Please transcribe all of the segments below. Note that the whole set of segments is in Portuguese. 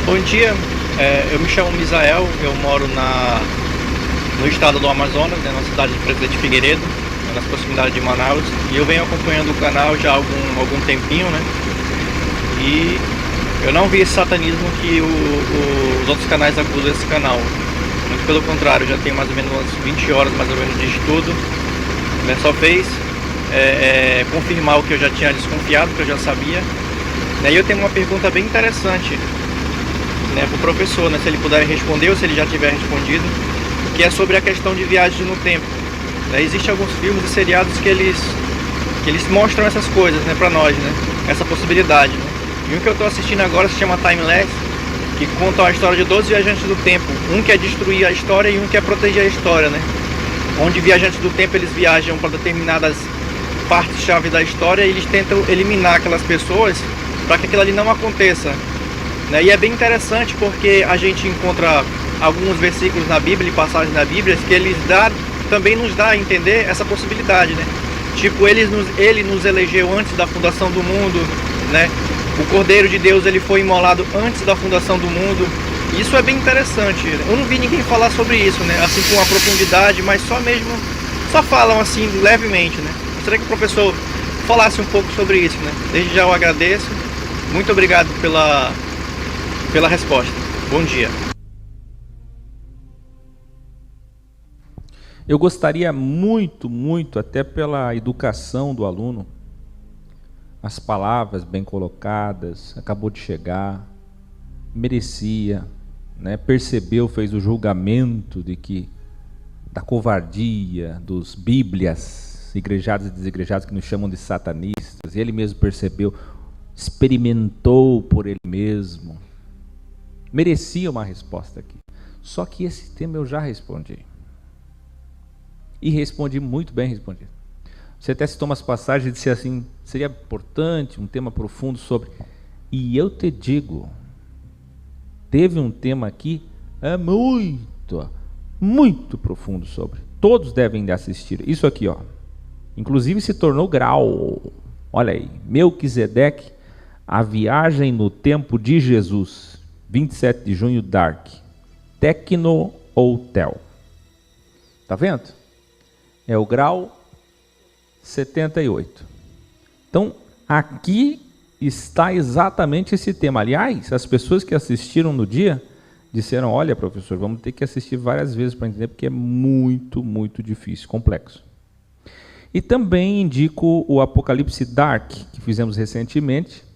Bom dia, eu me chamo Misael, eu moro no estado do Amazonas, na cidade de Presidente Figueiredo, nas proximidades de Manaus, e eu venho acompanhando o canal já há algum tempinho, né? E eu não vi esse satanismo que os outros canais acusam esse canal. Muito pelo contrário, já tenho mais ou menos umas 20 horas mais ou menos de estudo, né? Só fez confirmar o que eu já tinha desconfiado, que eu já sabia. E eu tenho uma pergunta bem interessante, né, para o professor, né, se ele puder responder ou se ele já tiver respondido, que é sobre a questão de viagem no tempo. Existem alguns filmes e seriados que eles mostram essas coisas, né, para nós, né, essa possibilidade. Né? E um que eu estou assistindo agora se chama Timeless, que conta a história de 12 viajantes do tempo. Um quer destruir a história e um quer proteger a história, né? Onde viajantes do tempo eles viajam para determinadas partes-chave da história e eles tentam eliminar aquelas pessoas para que aquilo ali não aconteça. E é bem interessante porque a gente encontra alguns versículos na Bíblia e passagens na Bíblia que também nos dá a entender essa possibilidade, né? Tipo, ele nos elegeu antes da fundação do mundo, né? O Cordeiro de Deus ele foi imolado antes da fundação do mundo. Isso é bem interessante. Eu não vi ninguém falar sobre isso, né? Assim com uma profundidade, mas só falam assim levemente, né? Gostaria que o professor falasse um pouco sobre isso, né? Desde já eu agradeço. Muito obrigado pela resposta. Bom dia. Eu gostaria muito, até pela educação do aluno, as palavras bem colocadas, acabou de chegar, merecia, né? Percebeu, fez o julgamento da covardia, dos bíblias, igrejados e desigrejados que nos chamam de satanistas, e ele mesmo percebeu, experimentou por ele mesmo, merecia uma resposta aqui. Só que esse tema eu já respondi. E respondi muito bem respondido. Você até citou umas passagens e disse assim, seria importante um tema profundo sobre... E eu te digo, teve um tema aqui muito profundo sobre. Todos devem assistir. Isso aqui, ó. Inclusive se tornou grau. Olha aí, Melquisedeque, a viagem no tempo de Jesus. 27 de junho, Dark. Tecno ou Tel. Tá vendo? É o grau 78. Então, aqui está exatamente esse tema. Aliás, as pessoas que assistiram no dia disseram, olha, professor, vamos ter que assistir várias vezes para entender, porque é muito difícil, complexo. E também indico o Apocalipse Dark, que fizemos recentemente,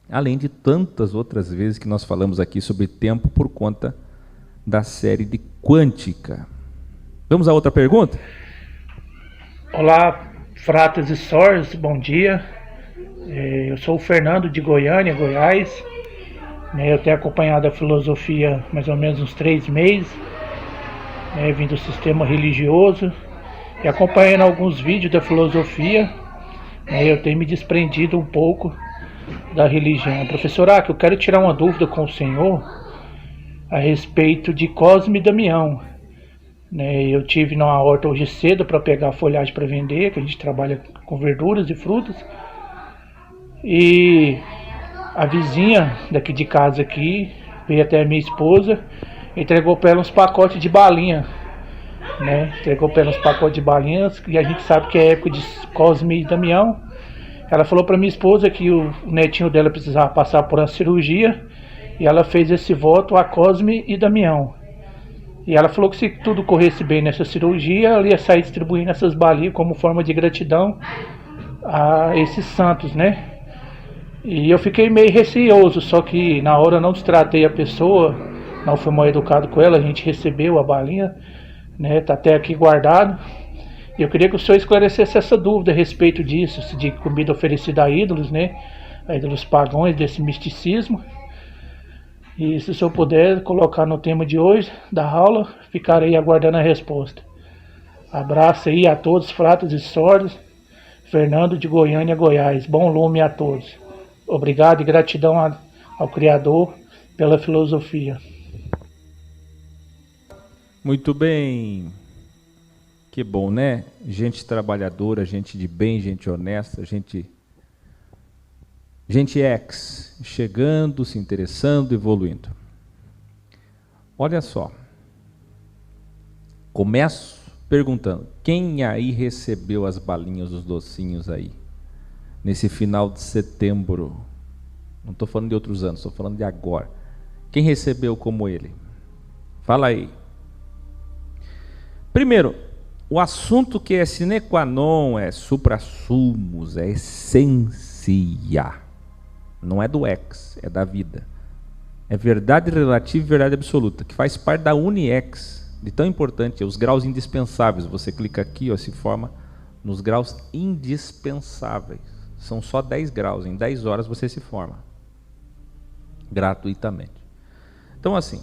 além de tantas outras vezes que nós falamos aqui sobre tempo por conta da série de Quântica. Vamos a outra pergunta? Olá, fratas e sors, bom dia. Eu sou o Fernando de Goiânia, Goiás. Eu tenho acompanhado a filosofia mais ou menos uns 3 meses, vim do sistema religioso e acompanhando alguns vídeos da filosofia, eu tenho me desprendido um pouco da religião. Professor Aki, eu quero tirar uma dúvida com o senhor a respeito de Cosme e Damião. Eu tive numa horta hoje cedo para pegar folhagem para vender, que a gente trabalha com verduras e frutas. E a vizinha daqui de casa aqui veio até a minha esposa, entregou para ela uns pacotes de balinha. Entregou para ela uns pacotes de balinhas, e a gente sabe que é época de Cosme e Damião. Ela falou para minha esposa que o netinho dela precisava passar por uma cirurgia, e ela fez esse voto a Cosme e Damião. E ela falou que se tudo corresse bem nessa cirurgia, ela ia sair distribuindo essas balinhas como forma de gratidão a esses santos, E eu fiquei meio receoso, só que na hora eu não destratei a pessoa, não fui mal educado com ela, a gente recebeu a balinha, tá até aqui guardado. E eu queria que o senhor esclarecesse essa dúvida a respeito disso, de comida oferecida a ídolos, a ídolos pagãos, desse misticismo. E se o senhor puder colocar no tema de hoje, da aula, ficarei aguardando a resposta. Abraço aí a todos, fratas e sordos. Fernando de Goiânia, Goiás. Bom lume a todos. Obrigado e gratidão ao Criador pela filosofia. Muito bem. Que bom, né? Gente trabalhadora, gente de bem, gente honesta, gente Gente X, chegando, se interessando, evoluindo. Olha só. Começo perguntando, quem aí recebeu as balinhas, os docinhos aí? Nesse final de setembro. Não estou falando de outros anos, estou falando de agora. Quem recebeu como ele? Fala aí. Primeiro, o assunto que é sine qua non, é supra-sumos, é essência. Não é do ex, é da vida. É verdade relativa e verdade absoluta, que faz parte da uniex, de tão importante, os graus indispensáveis. Você clica aqui, ó, se forma nos graus indispensáveis. São só 10 graus, em 10 horas você se forma. Gratuitamente. Então assim,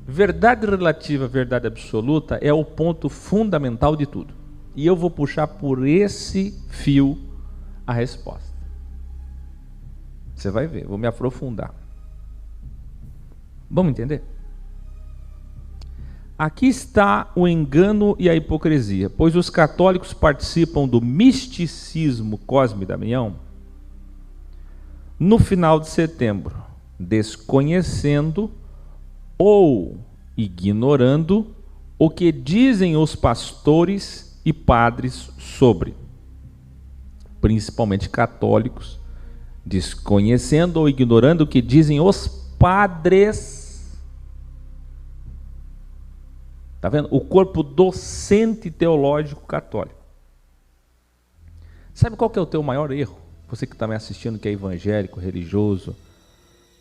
verdade relativa, verdade absoluta é o ponto fundamental de tudo. E eu vou puxar por esse fio a resposta. Você vai ver, vou me aprofundar. Vamos entender? Aqui está o engano e a hipocrisia, pois os católicos participam do misticismo Cosme Damião no final de setembro, desconhecendo ou ignorando o que dizem os pastores e padres sobre, principalmente católicos, desconhecendo ou ignorando o que dizem os padres. Está vendo? O corpo docente teológico católico. Sabe qual que é o teu maior erro? Você que está me assistindo, que é evangélico, religioso,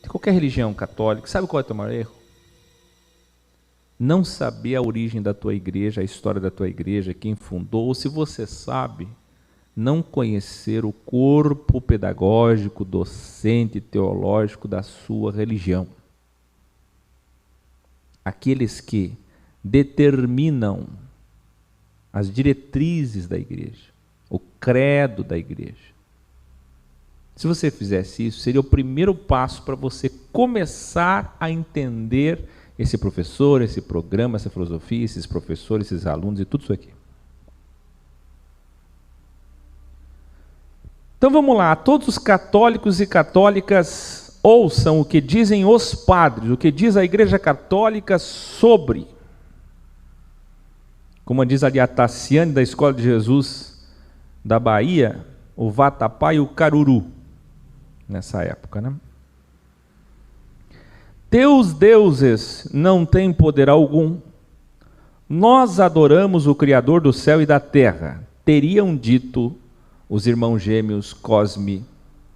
de qualquer religião católica, sabe qual é o teu maior erro? Não saber a origem da tua igreja, a história da tua igreja, quem fundou, ou se você sabe, não conhecer o corpo pedagógico, docente, teológico da sua religião. Aqueles que determinam as diretrizes da igreja, o credo da igreja. Se você fizesse isso, seria o primeiro passo para você começar a entender esse professor, esse programa, essa filosofia, esses professores, esses alunos e tudo isso aqui. Então vamos lá, todos os católicos e católicas ouçam o que dizem os padres, o que diz a Igreja Católica sobre, como diz ali a Tassiane da Escola de Jesus da Bahia, o vatapá e o caruru, nessa época, né? Teus deuses não têm poder algum, nós adoramos o Criador do céu e da terra, teriam dito os irmãos gêmeos Cosme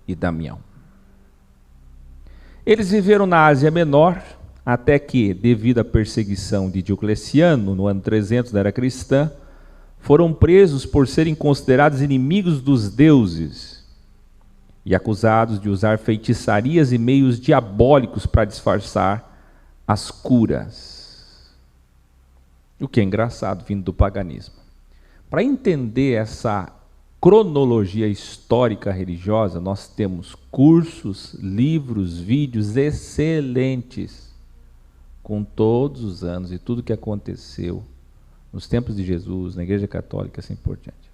e Damião. Eles viveram na Ásia Menor, até que, devido à perseguição de Diocleciano, no ano 300 da era cristã, foram presos por serem considerados inimigos dos deuses e acusados de usar feitiçarias e meios diabólicos para disfarçar as curas. O que é engraçado, vindo do paganismo. Para entender essa cronologia histórica religiosa, nós temos cursos, livros, vídeos excelentes, com todos os anos e tudo que aconteceu nos tempos de Jesus, na Igreja Católica, assim por diante.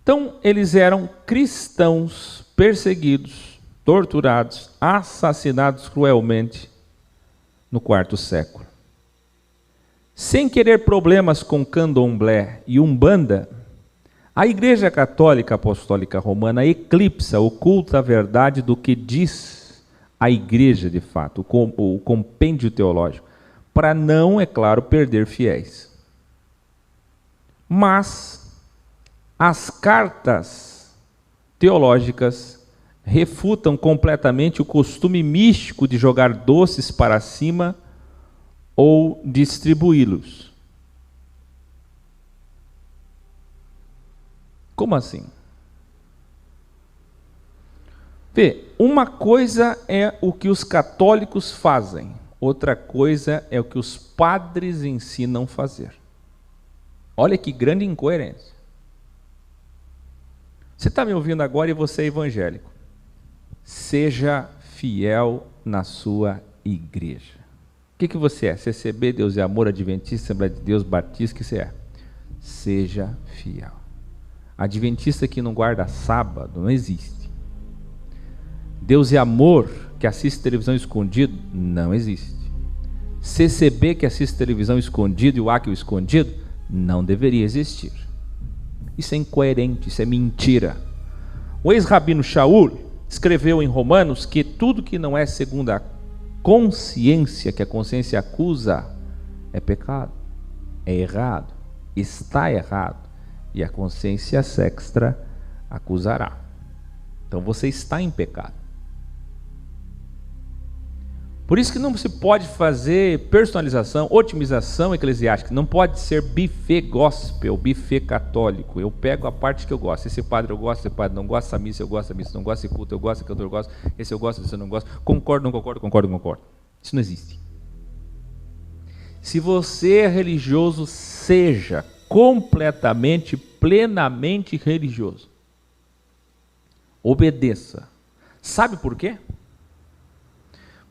Então, eles eram cristãos perseguidos, torturados, assassinados cruelmente no quarto século. Sem querer problemas com candomblé e umbanda, a Igreja Católica Apostólica Romana eclipsa, oculta a verdade do que diz a Igreja de fato, o compêndio teológico, para não, é claro, perder fiéis. Mas as cartas teológicas refutam completamente o costume místico de jogar doces para cima ou distribuí-los. Como assim? Vê, uma coisa é o que os católicos fazem, outra coisa é o que os padres ensinam fazer. Olha que grande incoerência. Você está me ouvindo agora e você é evangélico. Seja fiel na sua igreja. O que você é? CCB, Deus e Amor, Adventista, Assembleia de Deus, Batista, o que você é? Seja fiel. Adventista que não guarda sábado não existe. Deus é amor que assiste televisão escondido não existe. CCB que assiste televisão escondido e o Acre escondido não deveria existir. Isso é incoerente, isso é mentira. O ex-rabino Shaul escreveu em Romanos que tudo que não é segundo a consciência, que a consciência acusa, é pecado, é errado, está errado, e a consciência sexta acusará. Então você está em pecado. Por isso que não se pode fazer personalização, otimização eclesiástica, não pode ser buffet gospel, buffet católico. Eu pego a parte que eu gosto, esse padre eu gosto, esse padre não gosta, essa missa eu gosto, essa missa não gosta, esse culto eu gosto, esse cantor eu gosto, esse eu gosto, esse eu não gosto, concordo, não concordo, concordo, não concordo. Isso não existe. Se você é religioso, seja completamente, plenamente religioso. Obedeça. Sabe por quê?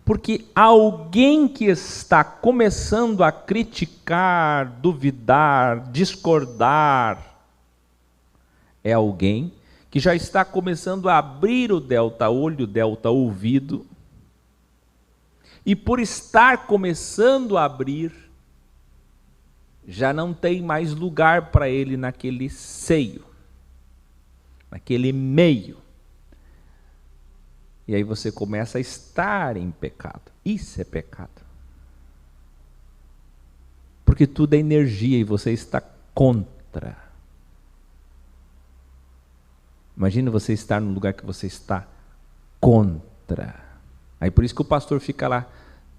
Porque alguém que está começando a criticar, duvidar, discordar, é alguém que já está começando a abrir o delta olho, o delta ouvido, e por estar começando a abrir, já não tem mais lugar para ele naquele seio, naquele meio. E aí você começa a estar em pecado. Isso é pecado. Porque tudo é energia e você está contra. Imagina você estar no lugar que você está contra. Aí por isso que o pastor fica lá,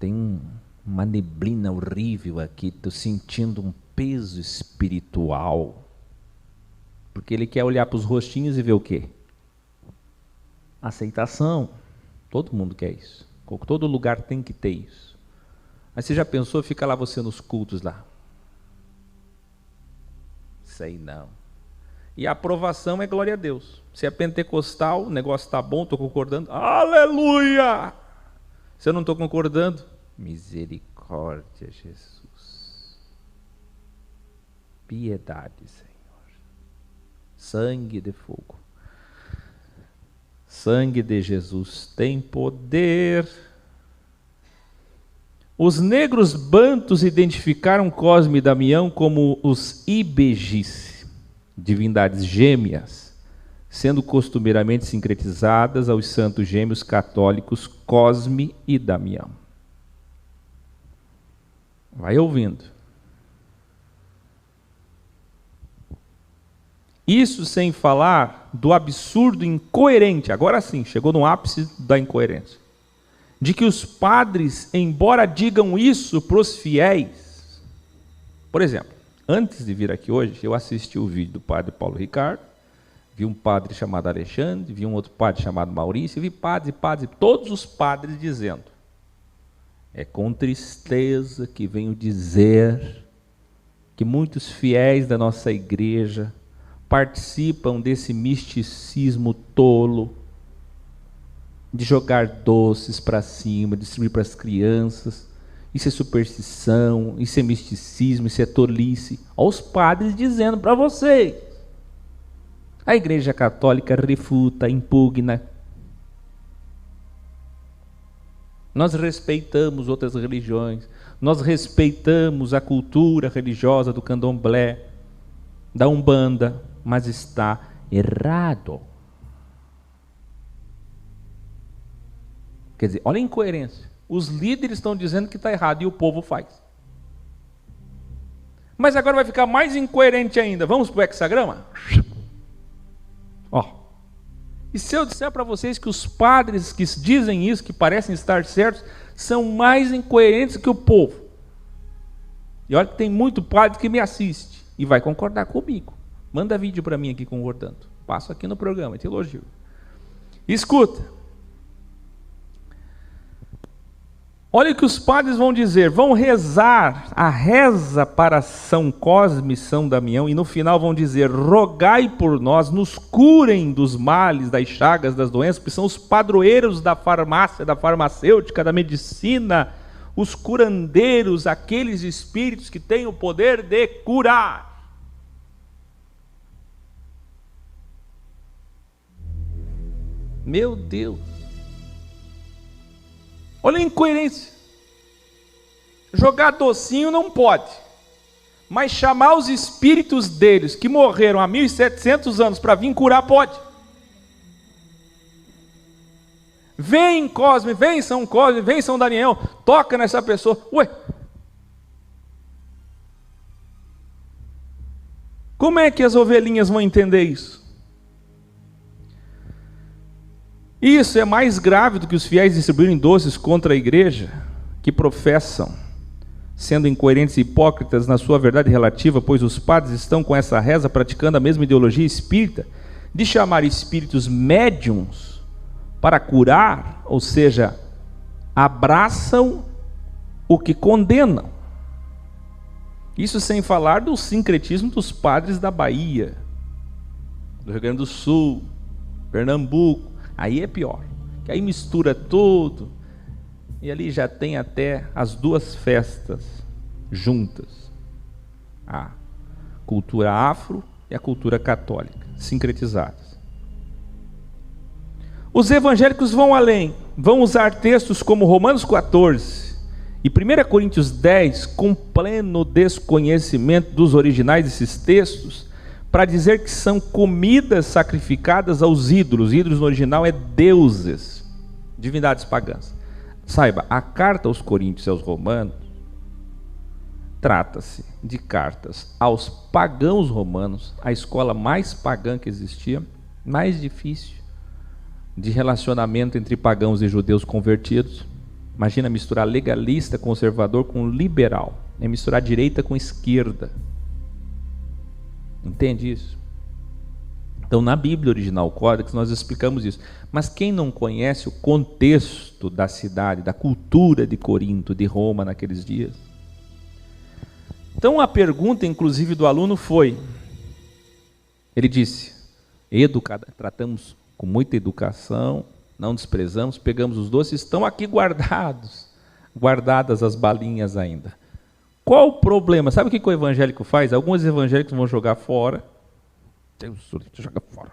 tem uma neblina horrível aqui, estou sentindo um peso espiritual. Porque ele quer olhar para os rostinhos e ver o quê? Aceitação. Todo mundo quer isso. Todo lugar tem que ter isso. Aí você já pensou, fica lá você nos cultos lá. Sei não. E a aprovação é glória a Deus. Se é pentecostal, o negócio está bom, estou concordando. Aleluia! Se eu não estou concordando, misericórdia, Jesus. Piedade, Senhor. Sangue de fogo. Sangue de Jesus tem poder. Os negros bantus identificaram Cosme e Damião como os Ibejis, divindades gêmeas, sendo costumeiramente sincretizadas aos santos gêmeos católicos Cosme e Damião. Vai ouvindo. Isso sem falar do absurdo incoerente, agora sim, chegou no ápice da incoerência, de que os padres, embora digam isso para os fiéis, por exemplo, antes de vir aqui hoje, eu assisti o vídeo do padre Paulo Ricardo, vi um padre chamado Alexandre, vi um outro padre chamado Maurício, vi padres, todos os padres dizendo, é com tristeza que venho dizer que muitos fiéis da nossa igreja participam desse misticismo tolo, de jogar doces para cima, distribuir para as crianças. Isso é superstição, isso é misticismo, isso é tolice. Olha os padres dizendo para vocês. A Igreja Católica refuta, impugna. Nós respeitamos outras religiões, nós respeitamos a cultura religiosa do candomblé, da Umbanda, mas está errado. Quer dizer, olha a incoerência. Os líderes estão dizendo que está errado e o povo faz. Mas agora vai ficar mais incoerente ainda. Vamos para o hexagrama? Ó. E se eu disser para vocês que os padres que dizem isso, que parecem estar certos, são mais incoerentes que o povo? E olha que tem muito padre que me assiste e vai concordar comigo. Manda vídeo para mim aqui concordando. Passo aqui no programa, te elogio. Escuta. Olha o que os padres vão dizer. Vão rezar a reza para São Cosme e São Damião. E no final vão dizer, rogai por nós, nos curem dos males, das chagas, das doenças. Porque são os padroeiros da farmácia, da farmacêutica, da medicina. Os curandeiros, aqueles espíritos que têm o poder de curar. Meu Deus. Olha a incoerência. Jogar docinho não pode, mas chamar os espíritos deles que morreram há 1700 anos para vir curar pode. Vem Cosme, vem São Cosme, vem São Daniel, toca nessa pessoa. Ué, como é que as ovelhinhas vão entender isso? Isso é mais grave do que os fiéis distribuírem doces contra a igreja, que professam, sendo incoerentes e hipócritas na sua verdade relativa, pois os padres estão com essa reza praticando a mesma ideologia espírita, de chamar espíritos médiums para curar, ou seja, abraçam o que condenam. Isso sem falar do sincretismo dos padres da Bahia, do Rio Grande do Sul, Pernambuco. Aí é pior, que aí mistura tudo, e ali já tem até as duas festas juntas, a cultura afro e a cultura católica, sincretizadas. Os evangélicos vão além, vão usar textos como Romanos 14 e 1 Coríntios 10, com pleno desconhecimento dos originais desses textos, para dizer que são comidas sacrificadas aos ídolos. Ídolos no original é deuses, divindades pagãs. Saiba, a carta aos Coríntios e aos Romanos trata-se de cartas aos pagãos romanos, a escola mais pagã que existia, mais difícil de relacionamento entre pagãos e judeus convertidos. Imagina misturar legalista, conservador com liberal, é misturar direita com esquerda. Entende isso? Então, na Bíblia original, o Códex, nós explicamos isso. Mas quem não conhece o contexto da cidade, da cultura de Corinto, de Roma naqueles dias? Então, a pergunta, inclusive, do aluno foi, ele disse, tratamos com muita educação, não desprezamos, pegamos os doces, estão aqui guardadas as balinhas ainda. Qual o problema? Sabe o que o evangélico faz? Alguns evangélicos vão jogar fora. Joga fora.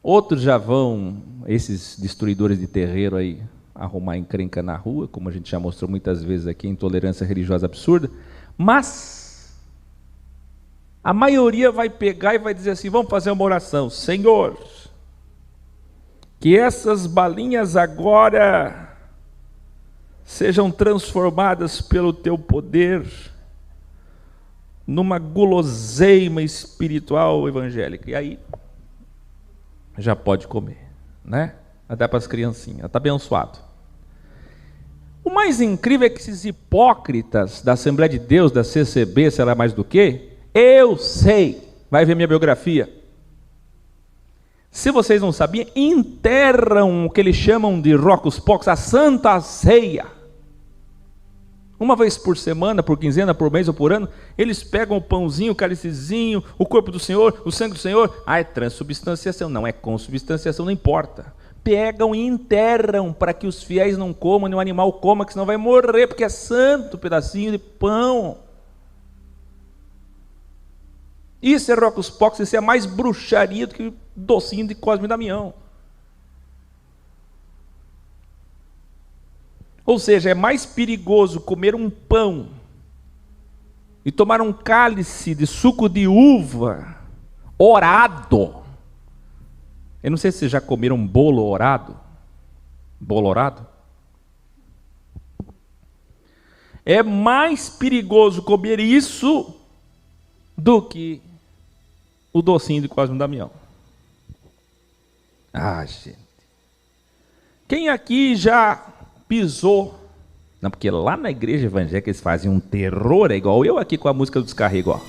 Outros já vão, esses destruidores de terreiro aí, arrumar encrenca na rua, como a gente já mostrou muitas vezes aqui, intolerância religiosa absurda. Mas a maioria vai pegar e vai dizer assim, vamos fazer uma oração. Senhor, que essas balinhas agora sejam transformadas pelo teu poder numa guloseima espiritual evangélica. E aí já pode comer, né? Vai dar para as criancinhas, está abençoado. O mais incrível é que esses hipócritas da Assembleia de Deus, da CCB, sei lá mais do que, eu sei, vai ver minha biografia. Se vocês não sabiam, enterram o que eles chamam de Rocos Pocos, a Santa Ceia. Uma vez por semana, por quinzena, por mês ou por ano, eles pegam o pãozinho, o cálicezinho, o corpo do Senhor, o sangue do Senhor. Ah, é transubstanciação. Não é consubstanciação, não importa. Pegam e enterram para que os fiéis não comam, nem o animal coma, que senão vai morrer, porque é santo pedacinho de pão. Isso é Rocos Pocos, isso é mais bruxaria do que docinho de Cosme e Damião. Ou seja, é mais perigoso comer um pão e tomar um cálice de suco de uva orado. Eu não sei se vocês já comeram um bolo orado. Bolo orado? É mais perigoso comer isso do que o docinho de Cosme e Damião. Ah, gente. Quem aqui já pisou? Não, porque lá na igreja evangélica eles fazem um terror, é igual eu aqui com a música do Descarrego, ó.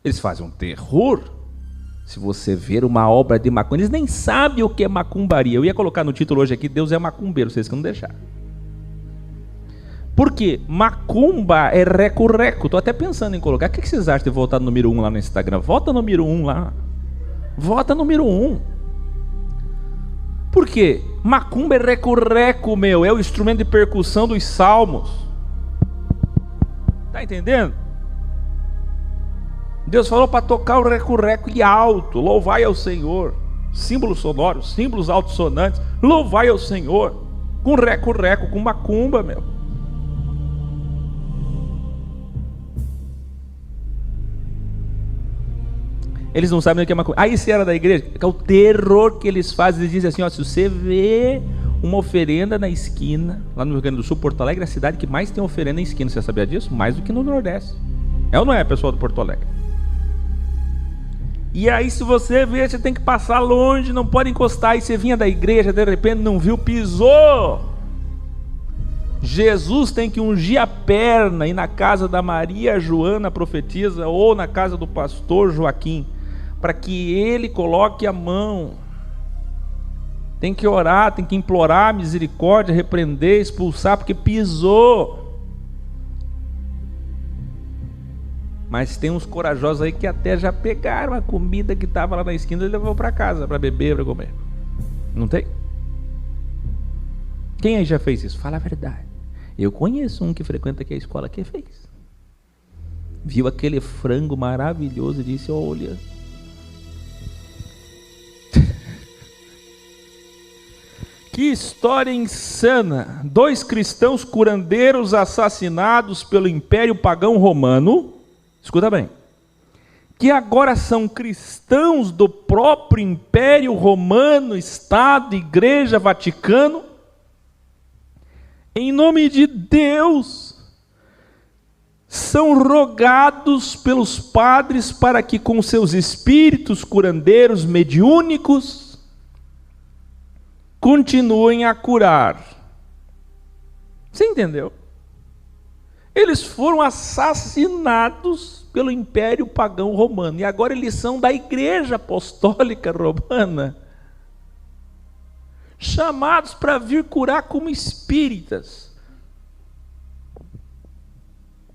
Eles fazem um terror. Se você ver uma obra de macumba, eles nem sabem o que é macumbaria. Eu ia colocar no título hoje aqui, Deus é macumbeiro, vocês que não deixaram. Por quê? Macumba é reco-reco. Estou até pensando em colocar. O que vocês acham de votar no número 1 lá no Instagram? Vota no número 1 lá. Vota no número 1. Por quê? Macumba é reco-reco, meu. É o instrumento de percussão dos salmos. Tá entendendo? Deus falou para tocar o reco-reco e alto, louvai ao Senhor. Símbolos sonoros, símbolos altissonantes, louvai ao Senhor. Com reco-reco, com macumba, meu. Eles não sabem o que é macumba. Aí se era da igreja, é o terror que eles fazem. Eles dizem assim, ó, se você vê uma oferenda na esquina, lá no Rio Grande do Sul, Porto Alegre é a cidade que mais tem oferenda na esquina. Você sabia disso? Mais do que no Nordeste. É ou não é, pessoal do Porto Alegre? E aí se você vê, você tem que passar longe, não pode encostar. Aí você vinha da igreja, de repente não viu, pisou. Jesus tem que ungir a perna, ir na casa da Maria Joana profetisa, ou na casa do pastor Joaquim, para que ele coloque a mão. Tem que orar, tem que implorar misericórdia, repreender, expulsar, porque pisou. Mas tem uns corajosos aí que até já pegaram a comida que estava lá na esquina e levou para casa, para beber, para comer. Não tem? Quem aí já fez isso? Fala a verdade. Eu conheço um que frequenta aqui a escola que fez. Viu aquele frango maravilhoso e disse, olha... Que história insana! 2 cristãos curandeiros assassinados pelo Império Pagão Romano, escuta bem, que agora são cristãos do próprio Império Romano, Estado, Igreja, Vaticano, em nome de Deus, são rogados pelos padres para que com seus espíritos curandeiros mediúnicos continuem a curar. Você entendeu? Eles foram assassinados pelo Império Pagão Romano e agora eles são da Igreja Apostólica Romana, chamados para vir curar como espíritas.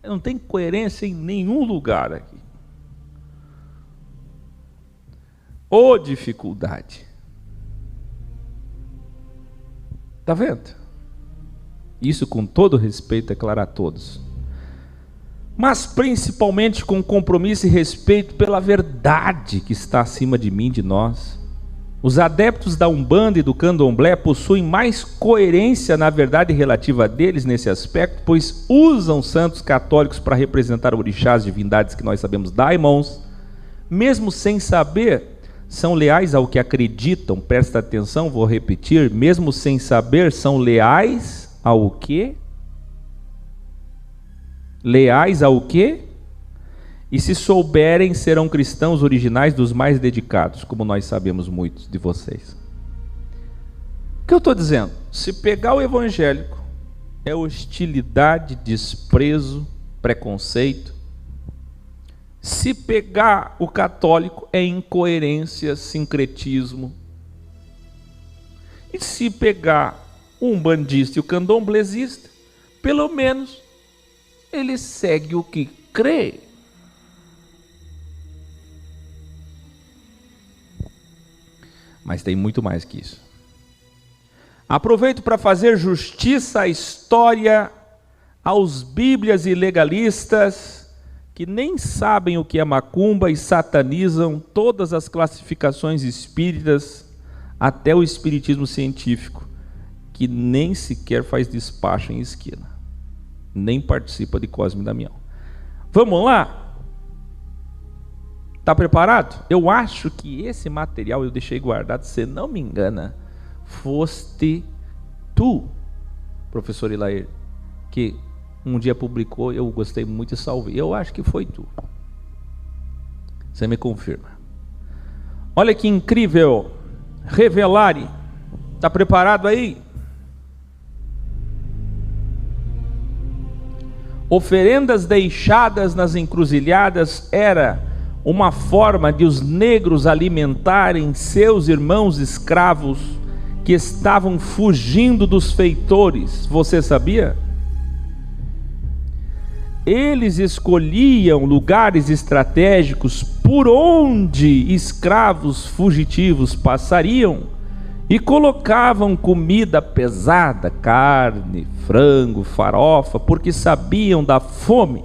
Não tem coerência em nenhum lugar aqui. Ô dificuldade. Está vendo? Isso com todo respeito, é claro a todos. Mas principalmente com compromisso e respeito pela verdade que está acima de mim, de nós. Os adeptos da Umbanda e do Candomblé possuem mais coerência na verdade relativa deles nesse aspecto, pois usam santos católicos para representar orixás, divindades que nós sabemos daimons, mesmo sem saber. São leais ao que acreditam, presta atenção, vou repetir, mesmo sem saber, são leais ao quê? Leais ao quê? E se souberem, serão cristãos originais dos mais dedicados, como nós sabemos muitos de vocês. O que eu estou dizendo? Se pegar o evangélico, é hostilidade, desprezo, preconceito. Se pegar o católico, é incoerência, sincretismo. E se pegar o umbandista e o candomblessista, pelo menos ele segue o que crê. Mas tem muito mais que isso. Aproveito para fazer justiça à história, aos bíblias e legalistas que nem sabem o que é macumba e satanizam todas as classificações espíritas, até o espiritismo científico, que nem sequer faz despacho em esquina, nem participa de Cosme e Damião. Vamos lá? Está preparado? Eu acho que esse material eu deixei guardado, se não me engana, foste tu, professor Ilair, que um dia publicou, eu gostei muito e salvei. Eu acho que foi tu. Você me confirma. Olha que incrível. Revelare. Está preparado aí? Oferendas deixadas nas encruzilhadas era uma forma de os negros alimentarem seus irmãos escravos que estavam fugindo dos feitores. Você sabia? Eles escolhiam lugares estratégicos por onde escravos fugitivos passariam e colocavam comida pesada, carne, frango, farofa, porque sabiam da fome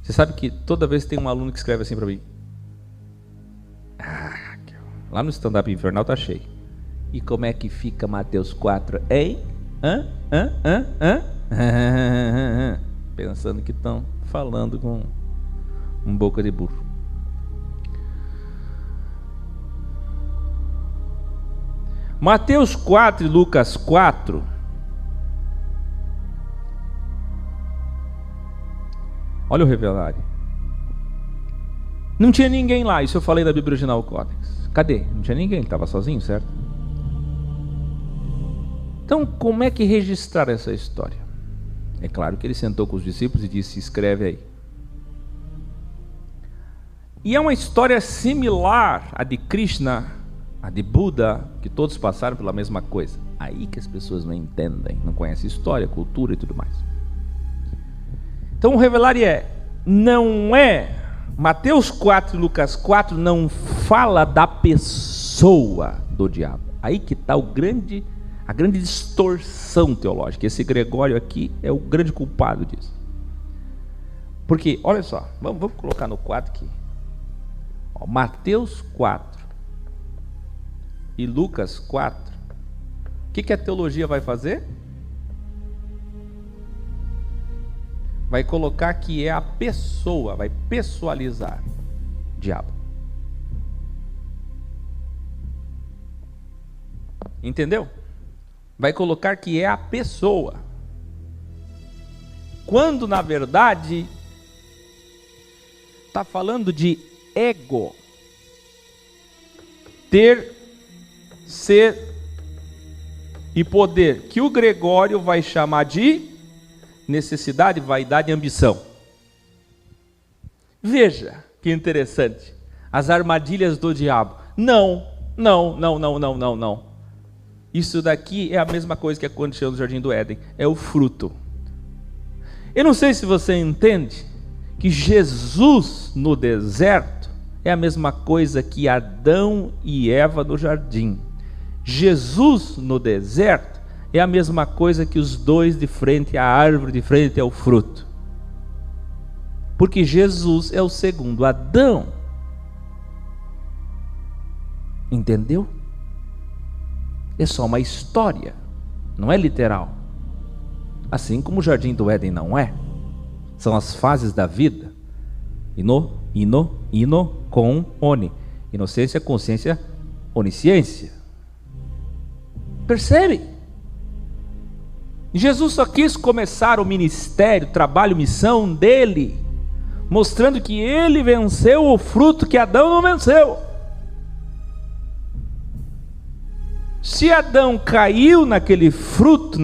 Você sabe que toda vez tem um aluno que escreve assim para mim: lá no stand-up infernal tá cheio. E como é que fica Mateus 4, hein? Pensando que estão falando com um boca de burro. Mateus 4 e Lucas 4. Olha o revelário. Não tinha ninguém lá, isso eu falei da Bíblia Original Codex. Cadê? Não tinha ninguém, ele estava sozinho, certo? Então, como é que registraram essa história? É claro que ele sentou com os discípulos e disse: escreve aí. E é uma história similar à de Krishna, a de Buda, que todos passaram pela mesma coisa. Aí que as pessoas não entendem, não conhecem história, cultura e tudo mais. Então o revelário não é, Mateus 4 e Lucas 4 não fala da pessoa do diabo. Aí que está a grande distorção teológica. Esse Gregório aqui é o grande culpado disso. Porque, olha só, vamos colocar no quadro aqui. Ó, Mateus 4 e Lucas 4. O que a teologia vai fazer? Vai colocar que é a pessoa, vai pessoalizar diabo. Entendeu? Vai colocar que é a pessoa. Quando na verdade está falando de ego. Ter, ser e poder, que o Gregório vai chamar de necessidade, vaidade e ambição. Veja que interessante. As armadilhas do diabo. Não. Isso daqui é a mesma coisa que aconteceu no Jardim do Éden. É o fruto. Eu não sei se você entende que Jesus no deserto é a mesma coisa que Adão e Eva no jardim. Jesus no deserto é a mesma coisa que os dois de frente à árvore, de frente ao fruto. Porque Jesus é o segundo Adão. Entendeu? É só uma história, não é literal. Assim como o Jardim do Éden não é. São as fases da vida. Ino, com, oni. Inocência, consciência, onisciência. Percebe? Jesus só quis começar o ministério, trabalho, missão dele, mostrando que ele venceu o fruto que Adão não venceu. Se Adão caiu naquele fruto,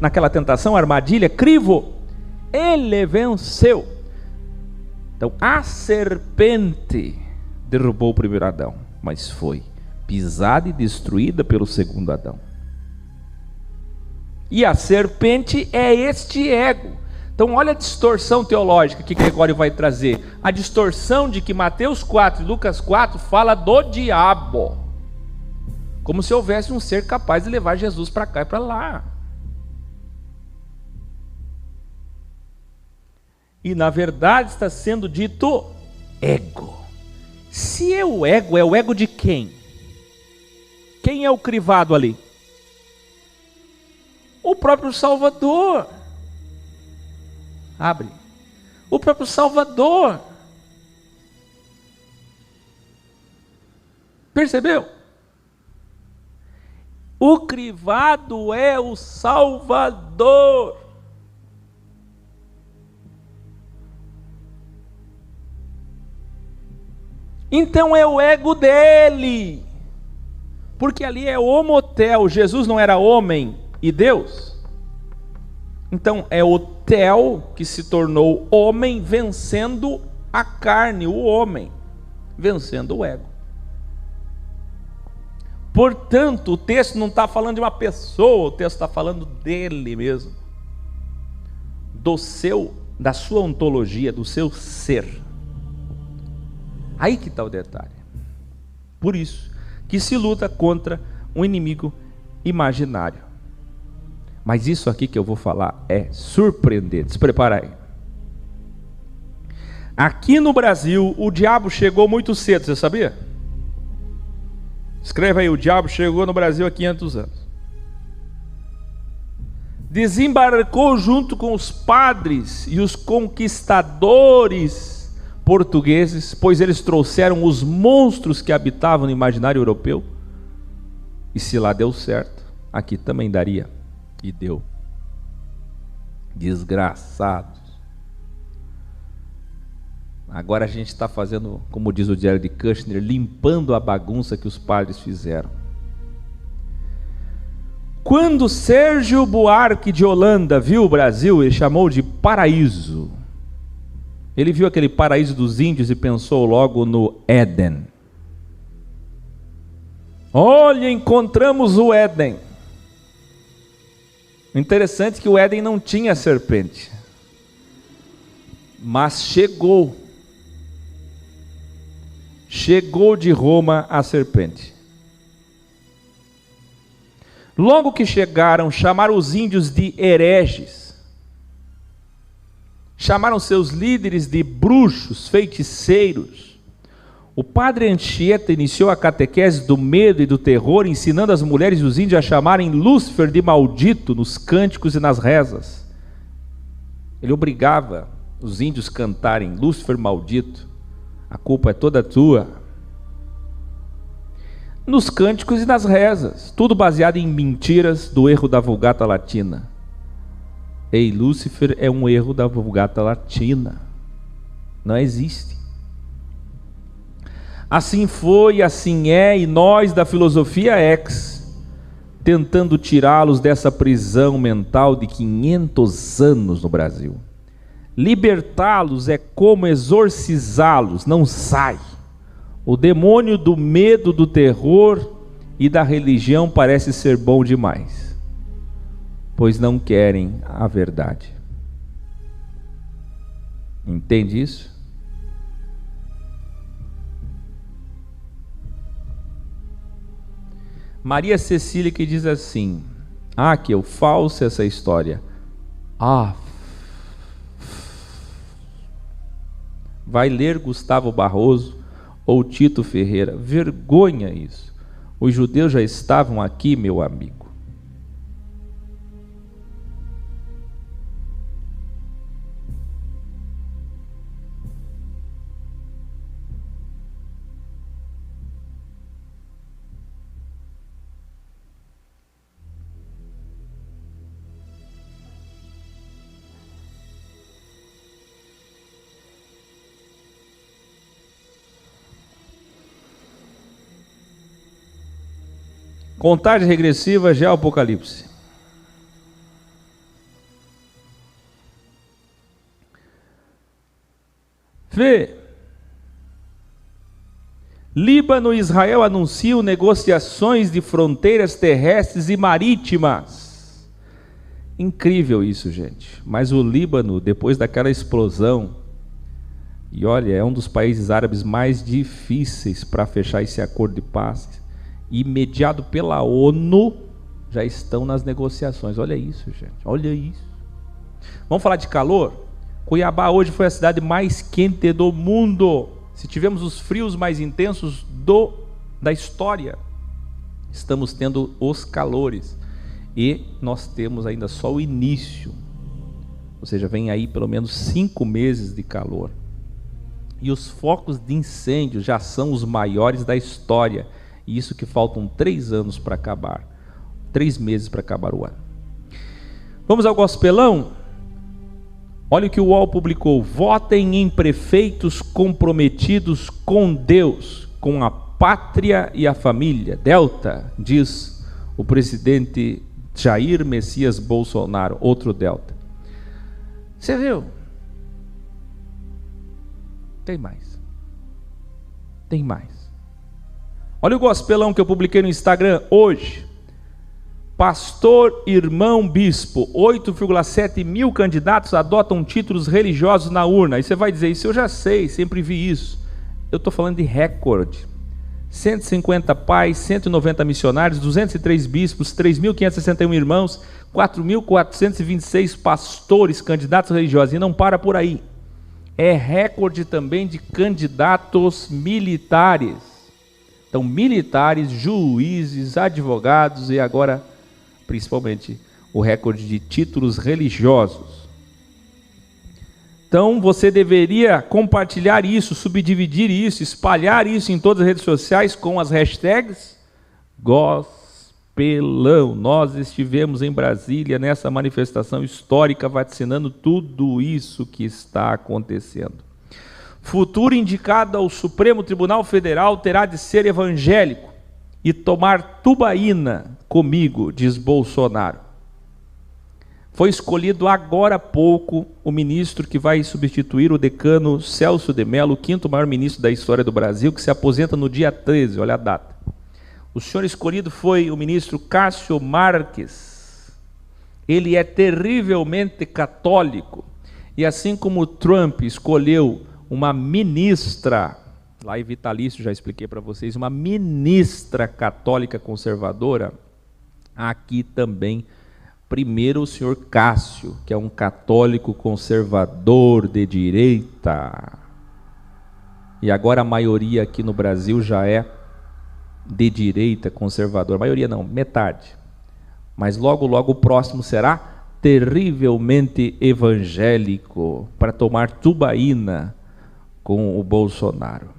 naquela tentação, armadilha, crivo, ele venceu. Então a serpente derrubou o primeiro Adão, mas foi pisada e destruída pelo segundo Adão. E a serpente é este ego. Então olha a distorção teológica que Gregório vai trazer. A distorção de que Mateus 4 e Lucas 4 fala do diabo, como se houvesse um ser capaz de levar Jesus para cá e para lá. E na verdade está sendo dito ego. Se é o ego de quem? Quem é o crivado ali? O próprio Salvador. Abre. O próprio Salvador. Percebeu? O crivado é o Salvador. Então é o ego dele. Porque ali é homotel. Jesus não era homem e Deus. Então é o tel que se tornou homem, vencendo a carne, o homem, vencendo o ego. Portanto, o texto não está falando de uma pessoa, o texto está falando dele mesmo, da sua ontologia, do seu ser. Aí que está o detalhe. Por isso que se luta contra um inimigo imaginário. Mas isso aqui que eu vou falar é surpreendente. Se prepara aí. Aqui no Brasil, o diabo chegou muito cedo, você sabia? Escreva aí, o diabo chegou no Brasil há 500 anos. Desembarcou junto com os padres e os conquistadores portugueses, pois eles trouxeram os monstros que habitavam no imaginário europeu. E se lá deu certo, aqui também daria. E deu. Desgraçados. Agora a gente está fazendo, como diz o Jared Kushner, limpando a bagunça que os padres fizeram. Quando Sérgio Buarque de Holanda viu o Brasil, ele chamou de paraíso. Ele viu aquele paraíso dos índios e pensou logo no Éden. Olha, encontramos o Éden. Interessante que o Éden não tinha serpente, mas chegou de Roma a serpente. Logo que chegaram, chamaram os índios de hereges, chamaram seus líderes de bruxos, feiticeiros. O padre Anchieta iniciou a catequese do medo e do terror, ensinando as mulheres e os índios a chamarem Lúcifer de maldito nos cânticos e nas rezas. Ele obrigava os índios a cantarem Lúcifer maldito, a culpa é toda tua. Nos cânticos e nas rezas, tudo baseado em mentiras do erro da Vulgata Latina. Ei, Lúcifer é um erro da Vulgata Latina, não existe. Assim foi, assim é, e nós da filosofia ex, tentando tirá-los dessa prisão mental de 500 anos no Brasil. Libertá-los é como exorcizá-los, não sai. O demônio do medo, do terror e da religião parece ser bom demais, pois não querem a verdade. Entende isso? Maria Cecília que diz assim: que eu falso essa história. Vai ler Gustavo Barroso ou Tito Ferreira. Vergonha isso. Os judeus já estavam aqui, meu amigo. Contagem regressiva já ao Apocalipse. Vê. Líbano e Israel anunciam negociações de fronteiras terrestres e marítimas. Incrível isso, gente. Mas o Líbano, depois daquela explosão, e olha, é um dos países árabes mais difíceis para fechar esse acordo de paz, e mediado pela ONU, já estão nas negociações. Olha isso, gente, olha isso. Vamos falar de calor? Cuiabá hoje foi a cidade mais quente do mundo. Se tivemos os frios mais intensos da história, estamos tendo os calores. E nós temos ainda só o início. Ou seja, vem aí pelo menos 5 meses de calor. E os focos de incêndio já são os maiores da história. E isso que faltam 3 anos para acabar. 3 meses para acabar o ano. Vamos ao gospelão? Olha o que o UOL publicou: votem em prefeitos comprometidos com Deus, com a pátria e a família. Delta, diz o presidente Jair Messias Bolsonaro, outro Delta. Você viu? Tem mais. Tem mais. Olha o gospelão que eu publiquei no Instagram hoje. Pastor, irmão, bispo, 8,7 mil candidatos adotam títulos religiosos na urna. Aí você vai dizer, isso eu já sei, sempre vi isso. Eu estou falando de recorde. 150 pais, 190 missionários, 203 bispos, 3.561 irmãos, 4.426 pastores, candidatos religiosos. E não para por aí. é recorde também de candidatos militares. Então, militares, juízes, advogados e agora, principalmente, o recorde de títulos religiosos. Então, você deveria compartilhar isso, subdividir isso, espalhar isso em todas as redes sociais com as hashtags Gospelão. Nós estivemos em Brasília nessa manifestação histórica vaticinando tudo isso que está acontecendo. Futuro indicado ao Supremo Tribunal Federal terá de ser evangélico e tomar tubaína comigo, diz Bolsonaro. Foi escolhido agora há pouco o ministro que vai substituir o decano Celso de Mello, o quinto maior ministro da história do Brasil, que se aposenta no dia 13, olha a data. O senhor escolhido foi o ministro Cássio Marques. Ele é terrivelmente católico. E assim como Trump escolheu uma ministra, lá em Vitalício já expliquei para vocês, uma ministra católica conservadora, aqui também, primeiro o senhor Cássio, que é um católico conservador de direita. E agora a maioria aqui no Brasil já é de direita, conservador. A maioria não, metade. Mas logo, logo o próximo será terrivelmente evangélico, para tomar tubaína com o Bolsonaro.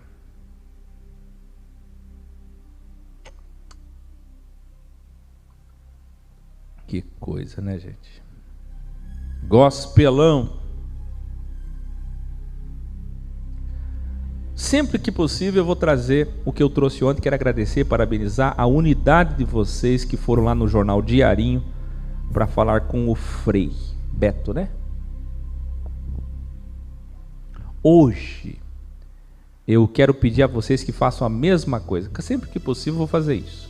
Que coisa, né, gente? Gospelão. Sempre que possível eu vou trazer o que eu trouxe ontem. Quero agradecer e parabenizar a unidade de vocês que foram lá no Jornal Diarinho para falar com o Frei Beto, né? Hoje eu quero pedir a vocês que façam a mesma coisa. Sempre que possível eu vou fazer isso.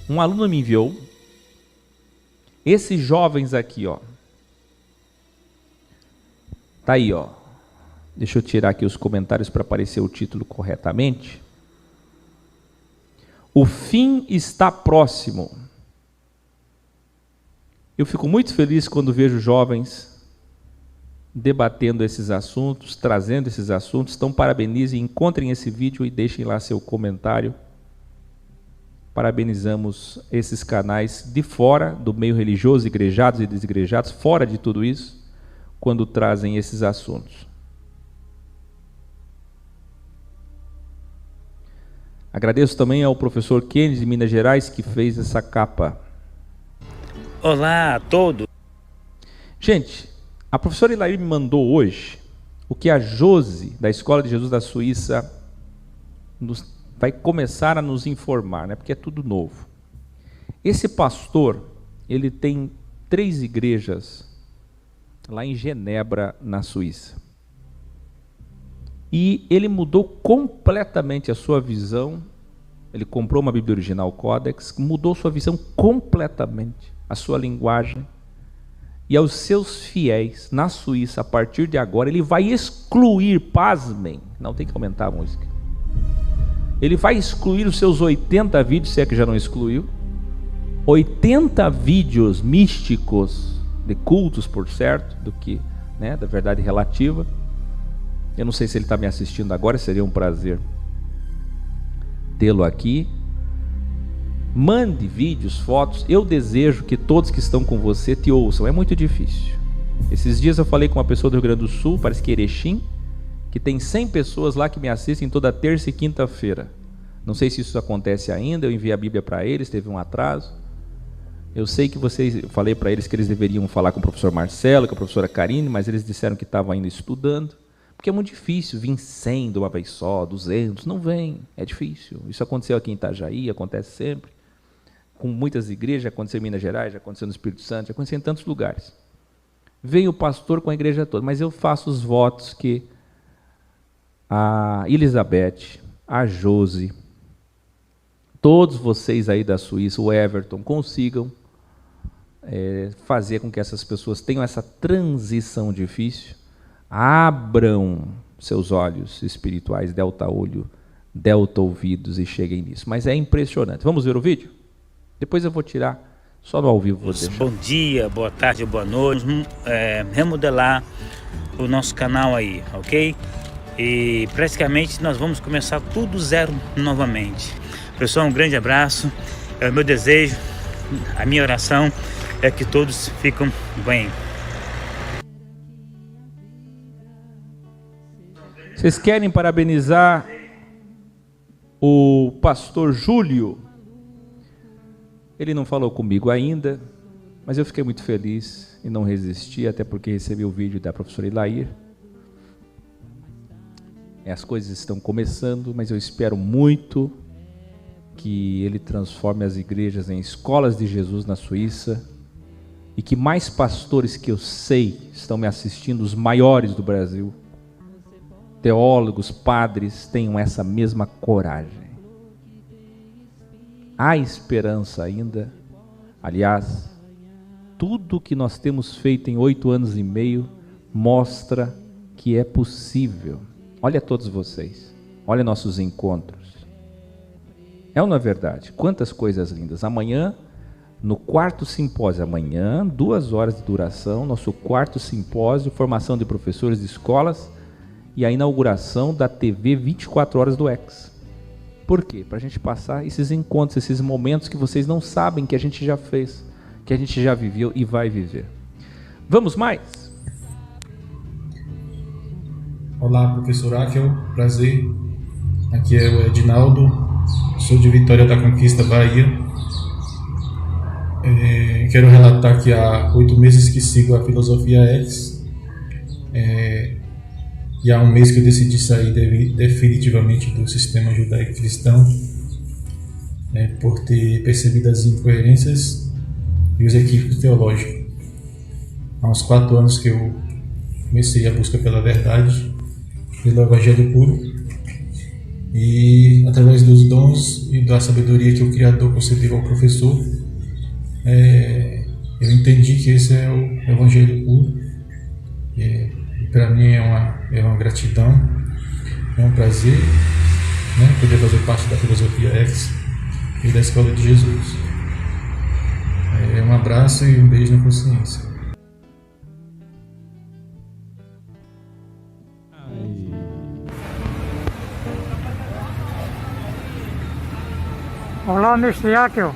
Um aluno me enviou esses jovens aqui, ó. Tá aí, ó. Deixa eu tirar aqui os comentários para aparecer o título corretamente. O fim está próximo. Eu fico muito feliz quando vejo jovens debatendo esses assuntos, trazendo esses assuntos. Então parabenizem, encontrem esse vídeo e deixem lá seu comentário. Parabenizamos esses canais de fora do meio religioso, igrejados e desigrejados, fora de tudo isso, quando trazem esses assuntos. Agradeço também ao professor Kennedy de Minas Gerais, que fez essa capa. Olá a todos. Gente, a professora Ilair me mandou hoje o que a Josi, da Escola de Jesus da Suíça, vai começar a nos informar, né? Porque é tudo novo. Esse pastor, ele tem 3 igrejas lá em Genebra, na Suíça. E ele mudou completamente a sua visão. Ele comprou uma Bíblia Original Codex, mudou sua visão completamente, a sua linguagem. E aos seus fiéis na Suíça, a partir de agora, ele vai excluir, pasmem, não tem que aumentar a música. Ele vai excluir os seus 80 vídeos, se é que já não excluiu, 80 vídeos místicos, de cultos, por certo, do que, né, da verdade relativa. Eu não sei se ele está me assistindo agora, seria um prazer tê-lo aqui. Mande vídeos, fotos. Eu desejo que todos que estão com você te ouçam. É muito difícil. Esses dias eu falei com uma pessoa do Rio Grande do Sul, parece que Erechim, que tem 100 pessoas lá que me assistem toda terça e quinta-feira. Não sei se isso acontece ainda. Eu enviei a Bíblia para eles, teve um atraso. Eu sei que vocês, eu falei para eles que eles deveriam falar com o professor Marcelo, com a professora Karine, mas eles disseram que estavam ainda estudando. Porque é muito difícil vir 100 de uma vez só, 200, não vem, é difícil. Isso aconteceu aqui em Itajaí, acontece sempre. Com muitas igrejas, já aconteceu em Minas Gerais, já aconteceu no Espírito Santo, já aconteceu em tantos lugares. Veio o pastor com a igreja toda, mas eu faço os votos que a Elizabeth, a Josi, todos vocês aí da Suíça, o Everton, consigam fazer com que essas pessoas tenham essa transição difícil. Abram seus olhos espirituais, delta olho, delta ouvidos e cheguem nisso. Mas é impressionante. Vamos ver o vídeo? Depois eu vou tirar Só no ao vivo vou deixar. Bom dia, boa tarde, boa noite. Vamos remodelar o nosso canal aí, ok? E praticamente nós vamos começar tudo zero novamente. Pessoal, um grande abraço. É o meu desejo, a minha oração é que todos fiquem bem. Vocês querem parabenizar o pastor Júlio? Ele não falou comigo ainda, mas eu fiquei muito feliz e não resisti, até porque recebi o vídeo da professora Ilair. As coisas estão começando, mas eu espero muito que ele transforme as igrejas em escolas de Jesus na Suíça e que mais pastores que eu sei estão me assistindo, os maiores do Brasil, teólogos, padres, tenham essa mesma coragem. Há esperança ainda. Aliás, tudo que nós temos feito em 8 anos e meio mostra que é possível. Olha todos vocês, olha nossos encontros. É ou não é verdade? Quantas coisas lindas. Amanhã, no quarto simpósio, amanhã, 2 horas de duração, nosso quarto simpósio, formação de professores de escolas e a inauguração da TV 24 horas do X. Por quê? Para a gente passar esses encontros, esses momentos que vocês não sabem que a gente já fez, que a gente já viveu e vai viver. Vamos mais? Olá, professor Akel, prazer. Aqui é o Edinaldo, sou de Vitória da Conquista, Bahia. Quero relatar que há 8 meses que sigo a Filosofia X. E há 1 mês que eu decidi sair definitivamente do sistema judaico-cristão, por ter percebido as incoerências e os equívocos teológicos. Há uns 4 anos que eu comecei a busca pela verdade, pelo Evangelho puro, e através dos dons e da sabedoria que o Criador concedeu ao professor, eu entendi que esse é o Evangelho puro. E para mim é uma gratidão, é um prazer, poder fazer parte da Filosofia X e da Escola de Jesus. Um abraço e um beijo na consciência. Olá, mestre Akel.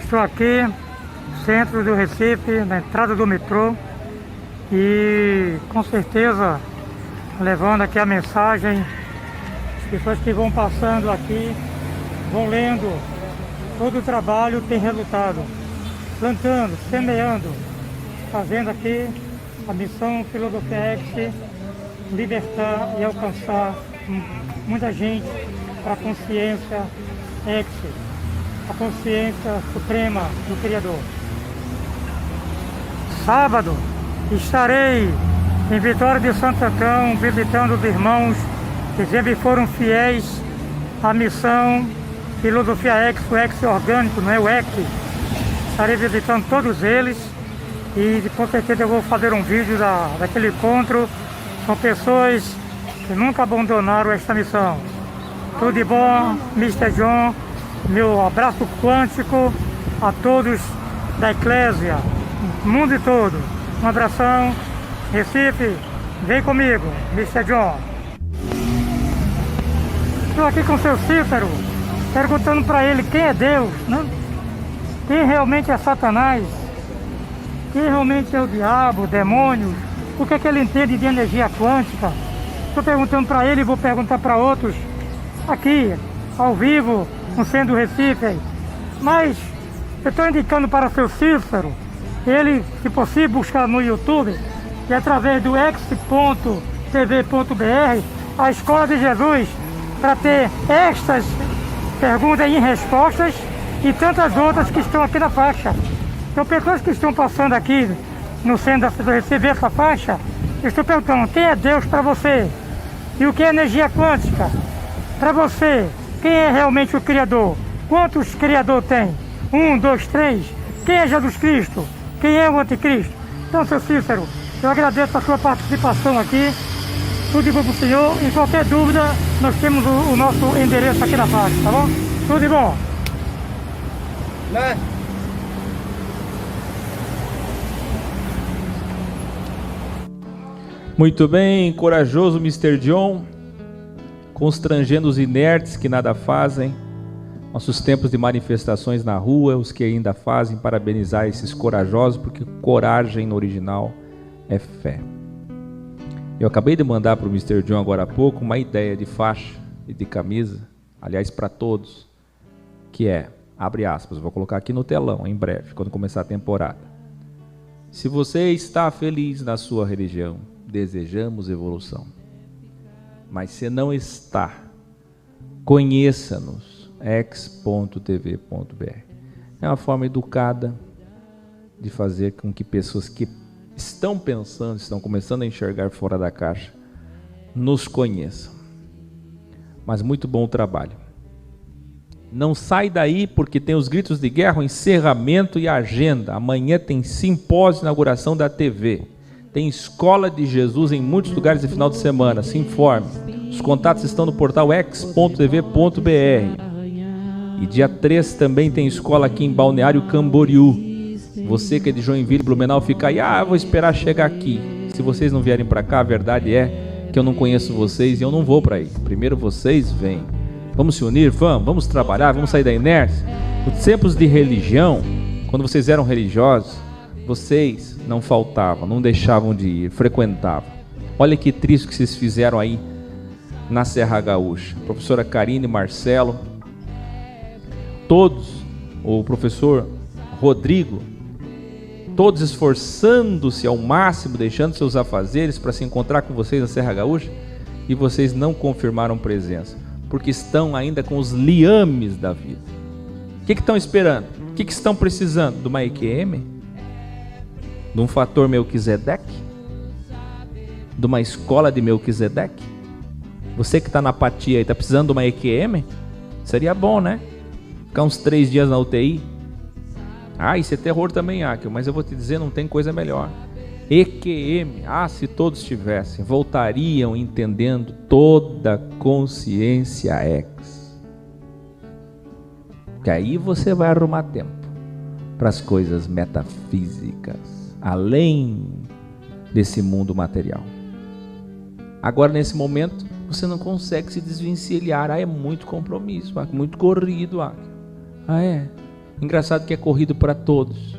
Estou aqui no centro do Recife, na entrada do metrô, e com certeza levando aqui a mensagem. As pessoas que vão passando aqui vão lendo. Todo o trabalho tem resultado, plantando, semeando, fazendo aqui a missão Filosofia X, libertar e alcançar muita gente para a consciência X, a consciência suprema do Criador. Sábado estarei em Vitória de Santo Antão visitando os irmãos que sempre foram fiéis à missão Filosofia X, o X orgânico, não é o EC. Estarei visitando todos eles e com certeza eu vou fazer um vídeo daquele encontro. São pessoas que nunca abandonaram esta missão. Tudo de bom, Mr. John. Meu abraço quântico a todos da Eclésia, no mundo todo. Um abração. Recife, vem comigo, Mr. John. Estou aqui com o seu Cícero, perguntando para ele quem é Deus, né? Quem realmente é Satanás, quem realmente é o diabo, demônios, o que é que ele entende de energia quântica. Estou perguntando para ele e vou perguntar para outros aqui, ao vivo, no centro do Recife. Mas eu estou indicando para o seu Cícero, ele, se possível, buscar no YouTube e através do x.tv.br a Escola de Jesus, para ter estas perguntas e respostas e tantas outras que estão aqui na faixa. Então, pessoas que estão passando aqui no centro do Recife, essa faixa, eu estou perguntando quem é Deus para você e o que é energia quântica para você. Quem é realmente o Criador? Quantos Criador tem? 1, 2, 3? Quem é Jesus Cristo? Quem é o Anticristo? Então, seu Cícero, eu agradeço a sua participação aqui. Tudo de bom para o senhor. Em qualquer dúvida, nós temos o nosso endereço aqui na faixa, tá bom? Tudo de bom. Muito bem, corajoso Mr. John, constrangendo os inertes que nada fazem. Nossos tempos de manifestações na rua, os que ainda fazem, parabenizar esses corajosos, porque coragem no original é fé. Eu acabei de mandar para o Mr. John agora há pouco uma ideia de faixa e de camisa, aliás para todos, que é, abre aspas, vou colocar aqui no telão em breve, quando começar a temporada. Se você está feliz na sua religião, desejamos evolução. Mas se não está, conheça-nos, ex.tv.br. É uma forma educada de fazer com que pessoas que estão pensando, estão começando a enxergar fora da caixa, nos conheçam. Mas muito bom o trabalho. Não sai daí porque tem os gritos de guerra, o encerramento e a agenda. Amanhã tem simpósio de inauguração da TV. Tem Escola de Jesus em muitos lugares de final de semana. Se informe. Os contatos estão no portal ex.tv.br. E dia 3 também tem escola aqui em Balneário Camboriú. Você que é de Joinville, Blumenau, fica aí, vou esperar chegar aqui. Se vocês não vierem para cá, a verdade é que eu não conheço vocês e eu não vou para aí. Primeiro vocês vêm. Vamos se unir? Vamos trabalhar, vamos sair da inércia. Nos tempos de religião, quando vocês eram religiosos, vocês não faltavam, não deixavam de ir, frequentavam. Olha que triste que vocês fizeram aí na Serra Gaúcha. Professora Karine, Marcelo, todos, o professor Rodrigo, todos esforçando-se ao máximo, deixando seus afazeres para se encontrar com vocês na Serra Gaúcha, e vocês não confirmaram presença, porque estão ainda com os liames da vida. O que estão esperando? O que estão precisando? De uma EQM? De um fator Melquisedeque? De uma escola de Melquisedeque? Você que está na apatia e está precisando de uma EQM? Seria bom, né? Ficar uns 3 dias na UTI. Isso é terror também, Akio, mas eu vou te dizer, não tem coisa melhor. EQM, se todos tivessem, voltariam entendendo toda a consciência ex. Que aí você vai arrumar tempo para as coisas metafísicas, além desse mundo material. Agora, nesse momento, você não consegue se desvencilhar. É muito compromisso, muito corrido. É. Engraçado que é corrido para todos.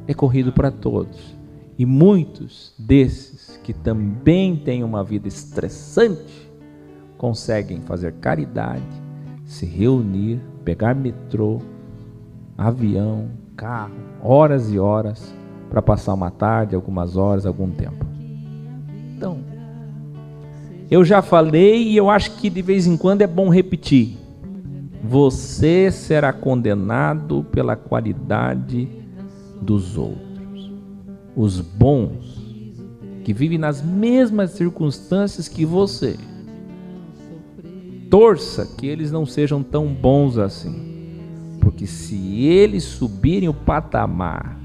É corrido para todos. E muitos desses que também têm uma vida estressante conseguem fazer caridade, se reunir, pegar metrô, avião, carro, horas e horas para passar uma tarde, algumas horas, algum tempo. Então, eu já falei e eu acho que de vez em quando é bom repetir. Você será condenado pela qualidade dos outros. Os bons, que vivem nas mesmas circunstâncias que você, torça que eles não sejam tão bons assim, porque se eles subirem o patamar,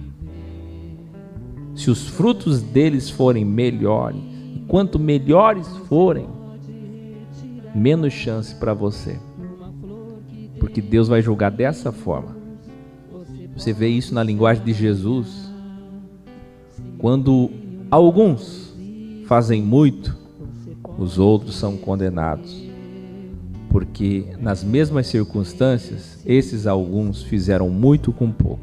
se os frutos deles forem melhores, e quanto melhores forem, menos chance para você, porque Deus vai julgar dessa forma. Você vê isso na linguagem de Jesus. Quando alguns fazem muito, os outros são condenados, porque nas mesmas circunstâncias, esses alguns fizeram muito com pouco.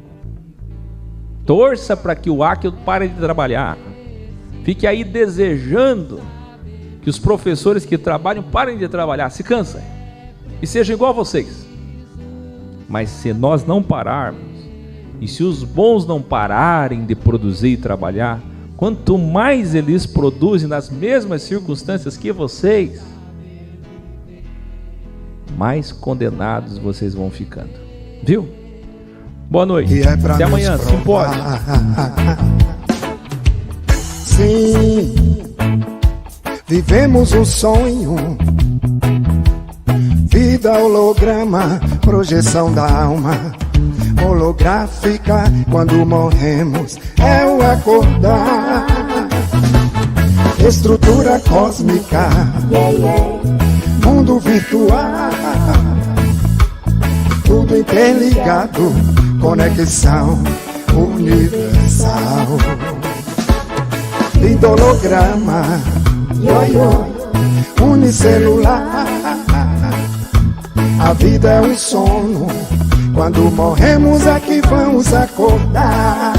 Torça para que o Akio pare de trabalhar. Fique aí desejando que os professores que trabalham parem de trabalhar, se cansem e sejam igual a vocês. Mas se nós não pararmos, e se os bons não pararem de produzir e trabalhar, quanto mais eles produzem nas mesmas circunstâncias que vocês, mais condenados vocês vão ficando. Viu? Boa noite. Até amanhã. Simpósio. Sim, vivemos um sonho. Vida holograma, projeção da alma. Holográfica, quando morremos, é o acordar. Estrutura cósmica, mundo virtual, tudo interligado, conexão universal. vida holograma, unicelular. A vida é um sono, quando morremos é que vamos acordar.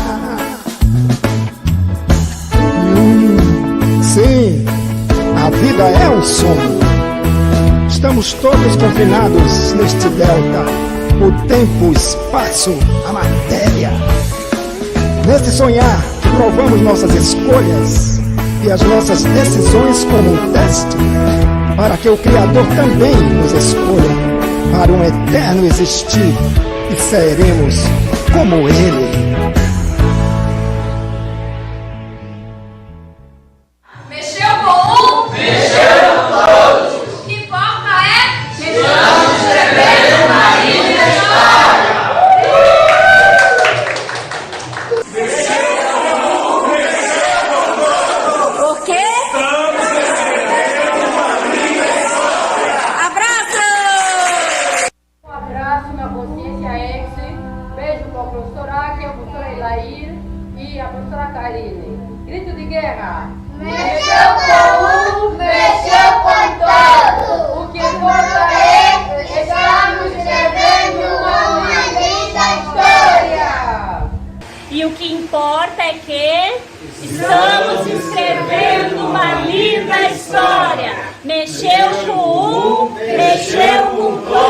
Sim, a vida é um sono. Estamos todos confinados neste delta, o tempo, o espaço, a matéria. Neste sonhar, provamos nossas escolhas e as nossas decisões como um teste, para que o Criador também nos escolha para um eterno existir, e seremos como Ele. Mexeu com um? Mexeu com todos. O que importa é que estamos escrevendo uma linda história. O quê? Estamos escrevendo uma linda história. Abraço! Um abraço na consciência ex. Beijo para a professora Raquel, a professora Elair e a professora Karine. Grito de guerra. Mexeu com um, mexeu com todos. O que importa é que estamos escrevendo uma linda história. E o que importa é que estamos escrevendo uma linda história. Mexeu com um, mexeu com todos.